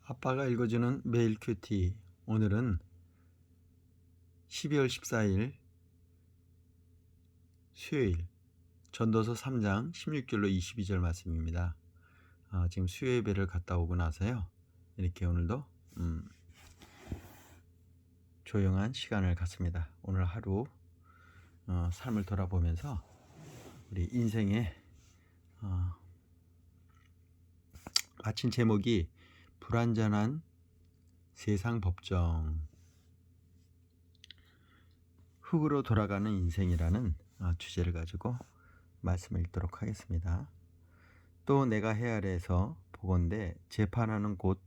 아빠가 읽어주는 매일 큐티. 오늘은 12월 14일 수요일 전도서 3장 16절로 22절 말씀입니다. 지금 수요 예배를 갔다 오고 나서요, 이렇게 오늘도 조용한 시간을 갖습니다. 오늘 하루 삶을 돌아보면서 우리 인생의 마친 제목이 불완전한 세상 법정, 흙으로 돌아가는 인생이라는 주제를 가지고 말씀을 읽도록 하겠습니다. 또 내가 해 아래에서 보건대 재판하는 곳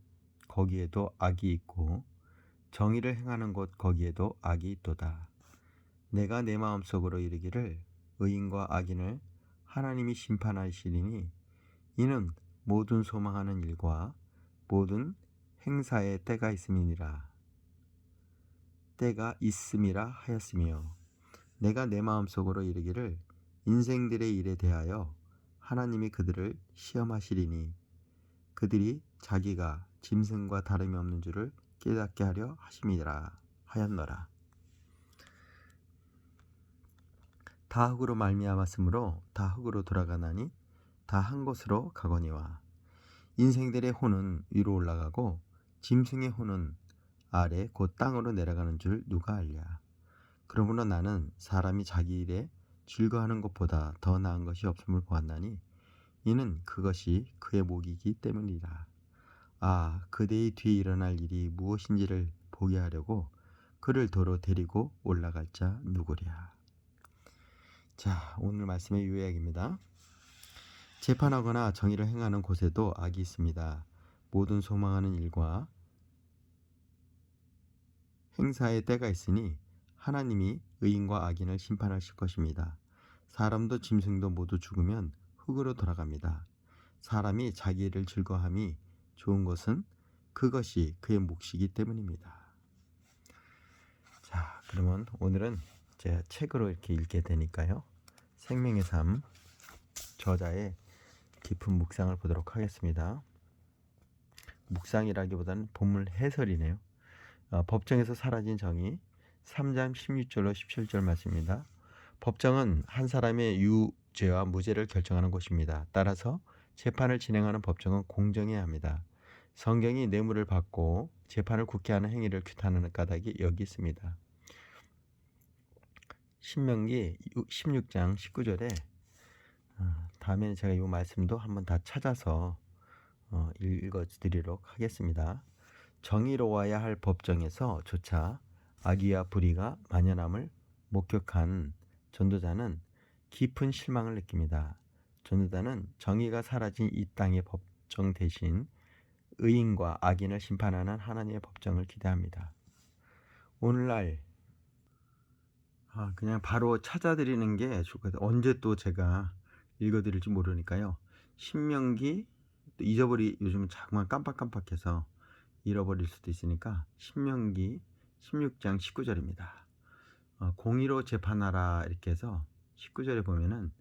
거기에도 악이 있고 정의를 행하는 곳 거기에도 악이 있도다. 내가 내 마음속으로 이르기를 의인과 악인을 하나님이 심판하시리니 이는 모든 소망하는 일과 모든 행사에 때가 있음이니라. 때가 있음이라 하였으며 내가 내 마음속으로 이르기를 인생들의 일에 대하여 하나님이 그들을 시험하시리니 그들이 자기가 짐승과 다름이 없는 줄을 깨닫게 하려 하심이라 하였노라. 다 흙으로 말미암았으므로 다 흙으로 돌아가나니 다 한 곳으로 가거니와 인생들의 혼은 위로 올라가고 짐승의 혼은 아래 곧 땅으로 내려가는 줄 누가 알랴. 그러므로 나는 사람이 자기 일에 즐거워하는 것보다 더 나은 것이 없음을 보았나니 이는 그것이 그의 목이기 때문이라. 그대의 뒤에 일어날 일이 무엇인지를 보게 하려고 그를 도로 데리고 올라갈 자 누구랴. 자, 오늘 말씀의 요약입니다. 재판하거나 정의를 행하는 곳에도 악이 있습니다. 모든 소망하는 일과 행사의 때가 있으니 하나님이 의인과 악인을 심판하실 것입니다. 사람도 짐승도 모두 죽으면 흙으로 돌아갑니다. 사람이 자기 일을 즐거워함이 좋은 것은 그것이 그의 몫이기 때문입니다. 자, 그러면 오늘은 제가 책으로 이렇게 읽게 되니까요, 생명의 삶 저자의 깊은 묵상을 보도록 하겠습니다. 묵상이라기보다는 본문 해설이네요. 법정에서 사라진 정의 3장 16절로 17절 말씀입니다. 법정은 한 사람의 유죄와 무죄를 결정하는 곳입니다. 따라서 재판을 진행하는 법정은 공정해야 합니다. 성경이 뇌물을 받고 재판을 굳게 하는 행위를 규탄하는 까닭이 여기 있습니다. 신명기 16장 19절에 다음에 제가 이 말씀도 한번 다 찾아서 읽어드리도록 하겠습니다. 정의로워야 할 법정에서 조차 악의와 불의가 만연함을 목격한 전도자는 깊은 실망을 느낍니다. 전도자는 정의가 사라진 이 땅의 법정 대신 의인과 악인을 심판하는 하나님의 법정을 기대합니다. 오늘날 그냥 바로 찾아드리는 게 좋거든요. 언제 또 제가 읽어드릴지 모르니까요. 신명기 요즘은 자꾸만 깜빡깜빡해서 잃어버릴 수도 있으니까 신명기 16장 19절입니다. 공의로 재판하라 이렇게 해서 19절에 보면은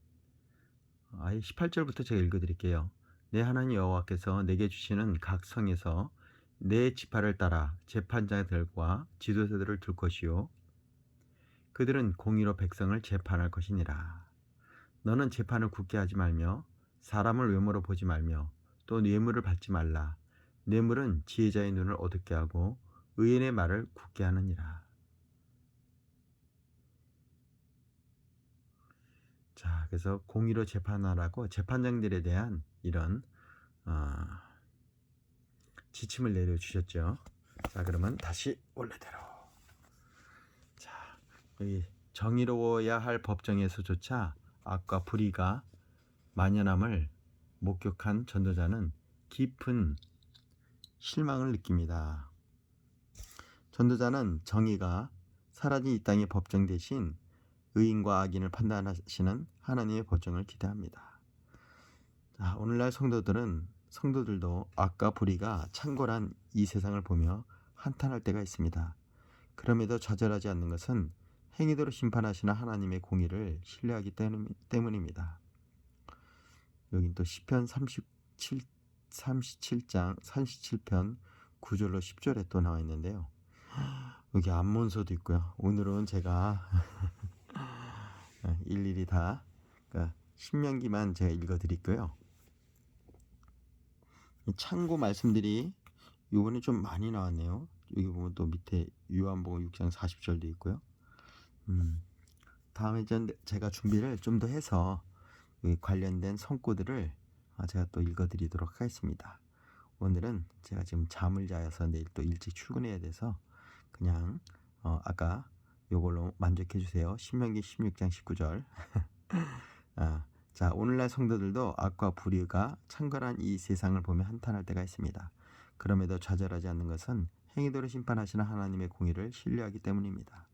아예 18절부터 제가 읽어드릴게요. 내 하나님 여호와께서 내게 주시는 각 성에서 내 지파를 따라 재판자들과 지도자들을 둘 것이요 그들은 공의로 백성을 재판할 것이니라. 너는 재판을 굳게 하지 말며 사람을 외모로 보지 말며 또 뇌물을 받지 말라. 뇌물은 지혜자의 눈을 어둡게 하고 의인의 말을 굳게 하느니라. 자, 그래서 공의로 재판하라고 재판장들에 대한 이런 지침을 내려주셨죠. 자, 그러면 다시 원래대로. 자, 여기 정의로워야 할 법정에서조차 악과 불의가 만연함을 목격한 전도자는 깊은 실망을 느낍니다. 전도자는 정의가 사라진 이 땅의 법정 대신 의인과 악인을 판단하시는 하나님의 법정을 기대합니다. 자, 오늘날 성도들도 악과 불의가 창궐한 이 세상을 보며 한탄할 때가 있습니다. 그럼에도 좌절하지 않는 것은 행위대로 심판하시는 하나님의 공의를 신뢰하기 때문입니다. 여긴 또 시편 37장 37편 9절로 10절에 또 나와 있는데요. 여기 암몬서도 있고요. 오늘은 제가 일일이 다 그러니까 신명기만 제가 읽어드릴게요. 참고 말씀들이 요번에 좀 많이 나왔네요. 여기 보면 또 밑에 요한복음 6장 40절도 있고요. 다음에 제가 준비를 좀 더 해서 관련된 성구들을 제가 또 읽어드리도록 하겠습니다. 오늘은 제가 지금 잠을 자서 내일 또 일찍 출근해야 돼서 그냥 아까 요걸로 만족해 주세요. 신명기 16장 19절. 자, 오늘날 성도들도 악과 불의가 창궐한 이 세상을 보며 한탄할 때가 있습니다. 그럼에도 좌절하지 않는 것은 행위대로 심판하시는 하나님의 공의를 신뢰하기 때문입니다.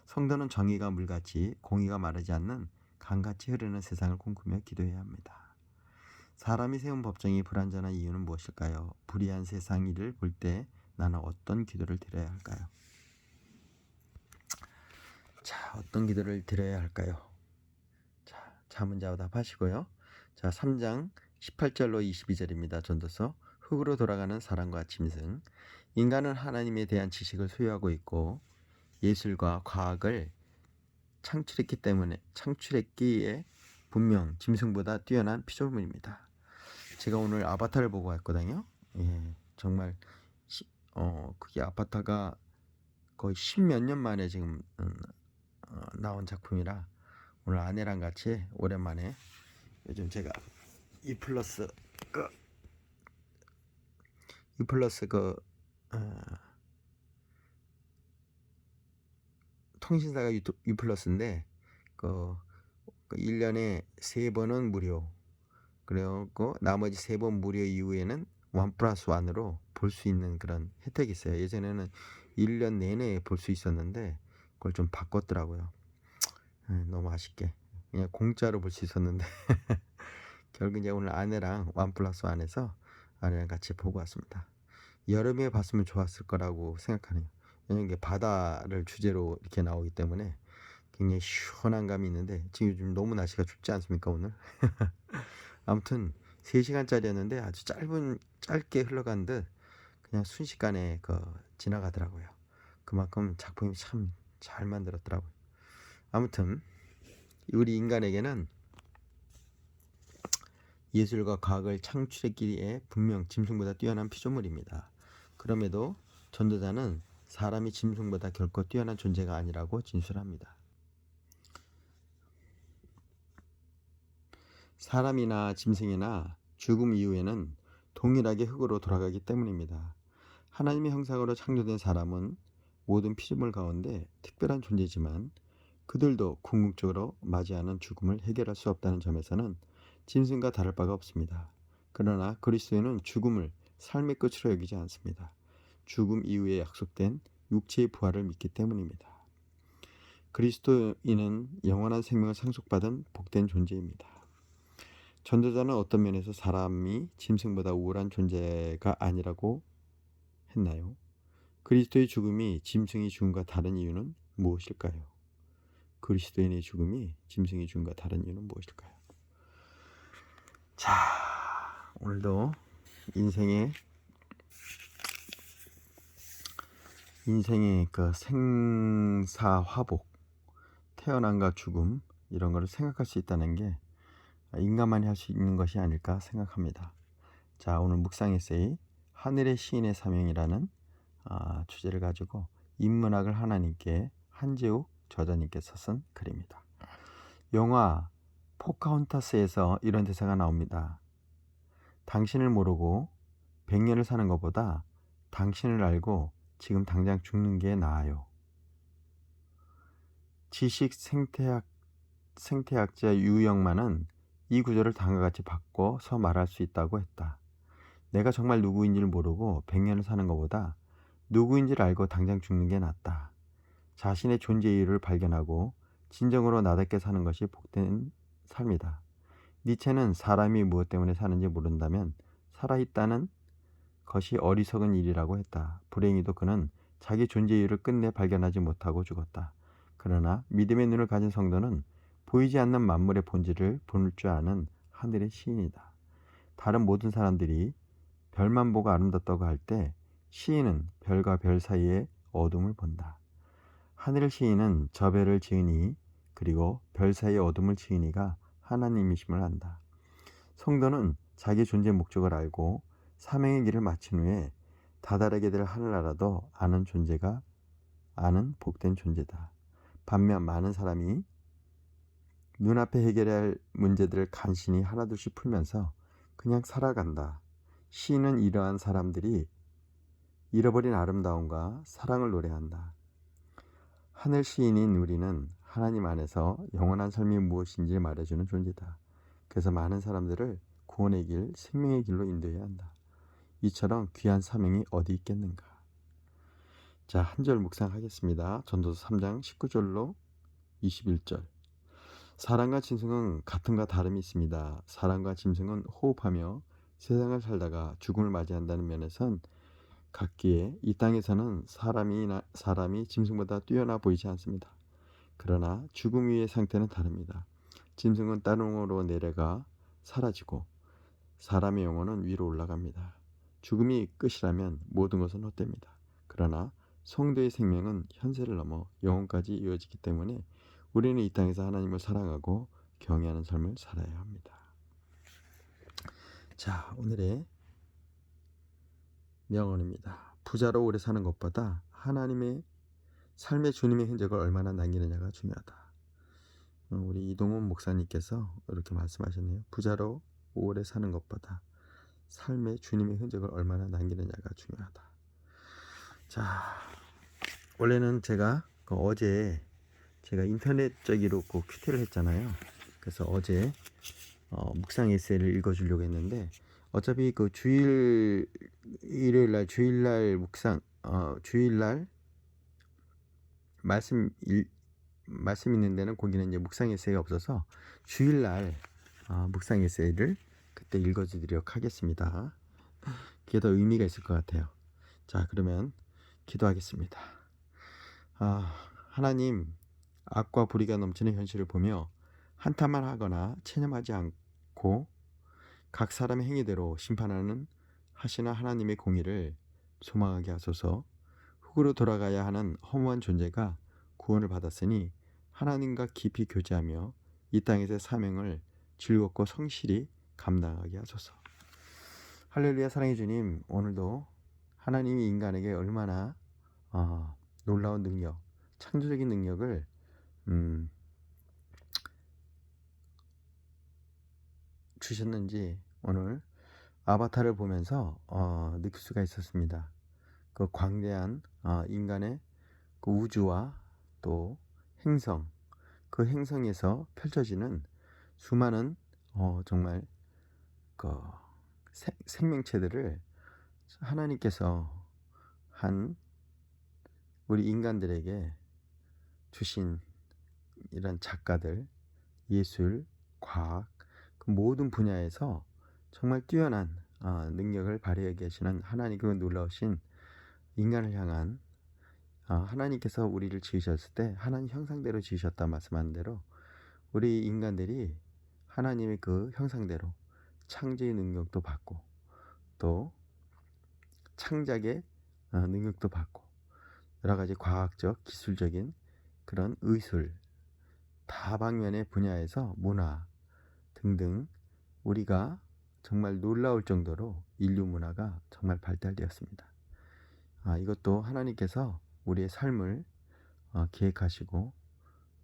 성도는 정의가 물같이 공의가 마르지 않는 강같이 흐르는 세상을 꿈꾸며 기도해야 합니다. 사람이 세운 법정이 불완전한 이유는 무엇일까요? 불의한 세상 일을 볼 때 나는 어떤 기도를 드려야 할까요? 자, 어떤 기도를 드려야 할까요? 자, 자문자와 답하시고요. 자, 3장 18절로 22절입니다. 전도서. 흙으로 돌아가는 사람과 짐승. 인간은 하나님에 대한 지식을 소유하고 있고 예술과 과학을 창출했기에 분명 짐승보다 뛰어난 피조물입니다. 제가 오늘 아바타를 보고 왔거든요. 예, 정말 그게 아바타가 거의 10몇 년 만에 지금 나온 작품이라 오늘 아내랑 같이 오랜만에 요즘 제가 유플러스 통신사가 유플러스인데 그 1년에 3번은 무료, 그리고 나머지 3번 무료 이후에는 1+1으로 볼 수 있는 그런 혜택이 있어요. 예전에는 1년 내내 볼 수 있었는데 그걸 좀 바꿨더라고요. 너무 아쉽게 그냥 공짜로 볼 수 있었는데 결국 이제 오늘 아내랑 1+1에서 아내랑 같이 보고 왔습니다. 여름에 봤으면 좋았을 거라고 생각하네요. 왜냐면 이게 바다를 주제로 이렇게 나오기 때문에 굉장히 시원한 감이 있는데 지금 요즘 너무 날씨가 춥지 않습니까 오늘? 아무튼 3시간짜리였는데 아주 짧게 흘러간 듯 그냥 순식간에 지나가더라고요. 그만큼 작품이 참 잘 만들었더라고요. 아무튼 우리 인간에게는 예술과 과학을 창출했기에 분명 짐승보다 뛰어난 피조물입니다. 그럼에도 전도자는 사람이 짐승보다 결코 뛰어난 존재가 아니라고 진술합니다. 사람이나 짐승이나 죽음 이후에는 동일하게 흙으로 돌아가기 때문입니다. 하나님의 형상으로 창조된 사람은 모든 피조물 가운데 특별한 존재지만 그들도 궁극적으로 맞이하는 죽음을 해결할 수 없다는 점에서는 짐승과 다를 바가 없습니다. 그러나 그리스도인은 죽음을 삶의 끝으로 여기지 않습니다. 죽음 이후에 약속된 육체의 부활을 믿기 때문입니다. 그리스도인은 영원한 생명을 상속받은 복된 존재입니다. 전도자는 어떤 면에서 사람이 짐승보다 우월한 존재가 아니라고 했나요? 그리스도의 죽음이 짐승이 죽음과 다른 이유는 무엇일까요? 그리스도인의 죽음이 짐승이 죽음과 다른 이유는 무엇일까요? 자, 오늘도 인생의 그 생사화복, 태어남과 죽음 이런 거를 생각할 수 있다는 게 인간만이 할 수 있는 것이 아닐까 생각합니다. 자, 오늘 묵상 에세이 하늘의 시인의 사명이라는 주제를 가지고 인문학을 하나님께 한재욱 저자님께서 쓴 글입니다. 영화 포카혼타스에서 이런 대사가 나옵니다. 당신을 모르고 100년을 사는 것보다 당신을 알고 지금 당장 죽는 게 나아요. 지식 생태학자 유영만은 이 구절을 다음과 같이 바꿔서 말할 수 있다고 했다. 내가 정말 누구인지를 모르고 100년을 사는 것보다 누구인지를 알고 당장 죽는 게 낫다. 자신의 존재 이유를 발견하고 진정으로 나답게 사는 것이 복된 삶이다. 니체는 사람이 무엇 때문에 사는지 모른다면 살아있다는 것이 어리석은 일이라고 했다. 불행히도 그는 자기 존재 이유를 끝내 발견하지 못하고 죽었다. 그러나 믿음의 눈을 가진 성도는 보이지 않는 만물의 본질을 볼 줄 아는 하늘의 시인이다. 다른 모든 사람들이 별만 보고 아름답다고 할 때 시인은 별과 별 사이의 어둠을 본다. 하늘 시인은 저 별을 지으니 그리고 별 사이의 어둠을 지으니가 하나님이심을 안다. 성도는 자기 존재 목적을 알고 사명의 길을 마친 후에 다다르게 될 하늘나라도 아는 복된 존재다. 반면 많은 사람이 눈앞에 해결해야 할 문제들을 간신히 하나둘씩 풀면서 그냥 살아간다. 시인은 이러한 사람들이 잃어버린 아름다움과 사랑을 노래한다. 하늘 시인인 우리는 하나님 안에서 영원한 삶이 무엇인지 말해주는 존재다. 그래서 많은 사람들을 구원의 길, 생명의 길로 인도해야 한다. 이처럼 귀한 사명이 어디 있겠는가. 자, 한 절 묵상하겠습니다. 전도서 3장 19절로 21절. 사람과 짐승은 같음과 다름이 있습니다. 사람과 짐승은 호흡하며 세상을 살다가 죽음을 맞이한다는 면에선 같기에 이 땅에서는 사람이 짐승보다 뛰어나 보이지 않습니다. 그러나 죽음 위의 상태는 다릅니다. 짐승은 땅으로 내려가 사라지고 사람의 영혼은 위로 올라갑니다. 죽음이 끝이라면 모든 것은 헛됩니다. 그러나 성도의 생명은 현세를 넘어 영혼까지 이어지기 때문에 우리는 이 땅에서 하나님을 사랑하고 경외하는 삶을 살아야 합니다. 자, 오늘의 명언입니다. 부자로 오래 사는 것보다 하나님의 삶의 주님의 흔적을 얼마나 남기느냐가 중요하다. 우리 이동훈 목사님께서 이렇게 말씀하셨네요. 부자로 오래 사는 것보다 삶의 주님의 흔적을 얼마나 남기느냐가 중요하다. 자, 원래는 제가 어제 인터넷적으로 큐티를 했잖아요. 그래서 어제 묵상 에세이를 읽어주려고 했는데 어차피 그 주일날 묵상 주일날 말씀 있는 데는 거기는 이제 묵상 에세이가 없어서 주일날 묵상 에세이를 그때 읽어드리도록 하겠습니다. 그게 더 의미가 있을 것 같아요. 자, 그러면 기도하겠습니다. 하나님, 악과 불의가 넘치는 현실을 보며 한탄만 하거나 체념하지 않고 각 사람의 행위대로 하시는 하나님의 공의를 소망하게 하소서. 흙으로 돌아가야 하는 허무한 존재가 구원을 받았으니 하나님과 깊이 교제하며 이 땅에서의 사명을 즐겁고 성실히 감당하게 하소서. 할렐루야. 사랑해 주님, 오늘도 하나님이 인간에게 얼마나 놀라운 능력, 창조적인 능력을 주셨는지 오늘 아바타를 보면서 느낄 수가 있었습니다. 그 광대한 인간의 그 우주와 또 행성, 그 행성에서 펼쳐지는 수많은 정말 그 생명체들을 하나님께서 우리 인간들에게 주신 이런 작가들, 예술, 과학, 그 모든 분야에서 정말 뛰어난 능력을 발휘하게 계시는 하나님, 그 놀라우신 인간을 향한 하나님께서 우리를 지으셨을 때 하나님 형상대로 지으셨다 말씀한 대로 우리 인간들이 하나님의 그 형상대로 창조의 능력도 받고 또 창작의 능력도 받고 여러 가지 과학적, 기술적인 그런 의술, 다방면의 분야에서 문화 등등 우리가 정말 놀라울 정도로 인류 문화가 정말 발달되었습니다. 이것도 하나님께서 우리의 삶을 계획하시고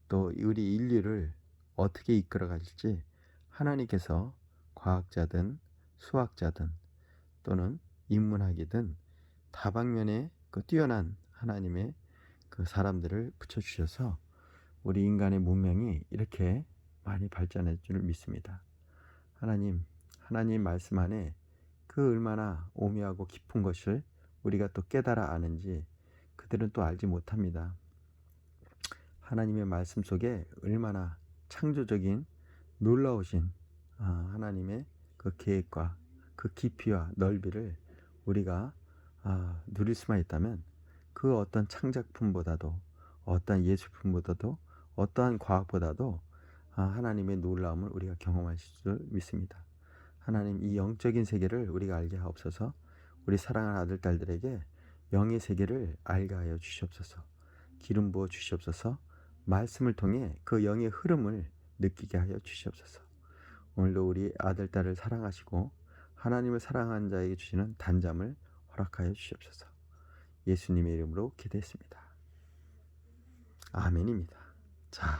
또 우리 인류를 어떻게 이끌어 가실지 하나님께서 과학자든 수학자든 또는 인문학이든 다방면의 그 뛰어난 하나님의 그 사람들을 붙여주셔서 우리 인간의 문명이 이렇게 많이 발전할 줄 믿습니다. 하나님 말씀 안에 그 얼마나 오묘하고 깊은 것을 우리가 또 깨달아 아는지 그들은 또 알지 못합니다. 하나님의 말씀 속에 얼마나 창조적인 놀라우신 하나님의 그 계획과 그 깊이와 넓이를 우리가 누릴 수만 있다면 그 어떤 창작품보다도 어떠한 예술품보다도 어떠한 과학보다도 하나님의 놀라움을 우리가 경험하실 줄 믿습니다. 하나님, 이 영적인 세계를 우리가 알게 하옵소서. 우리 사랑하는 아들, 딸들에게 영의 세계를 알게 하여 주시옵소서. 기름 부어 주시옵소서. 말씀을 통해 그 영의 흐름을 느끼게 하여 주시옵소서. 오늘도 우리 아들, 딸을 사랑하시고 하나님을 사랑하는 자에게 주시는 단잠을 허락하여 주시옵소서. 예수님의 이름으로 기도했습니다. 아멘입니다. 자,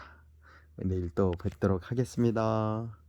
내일 또 뵙도록 하겠습니다.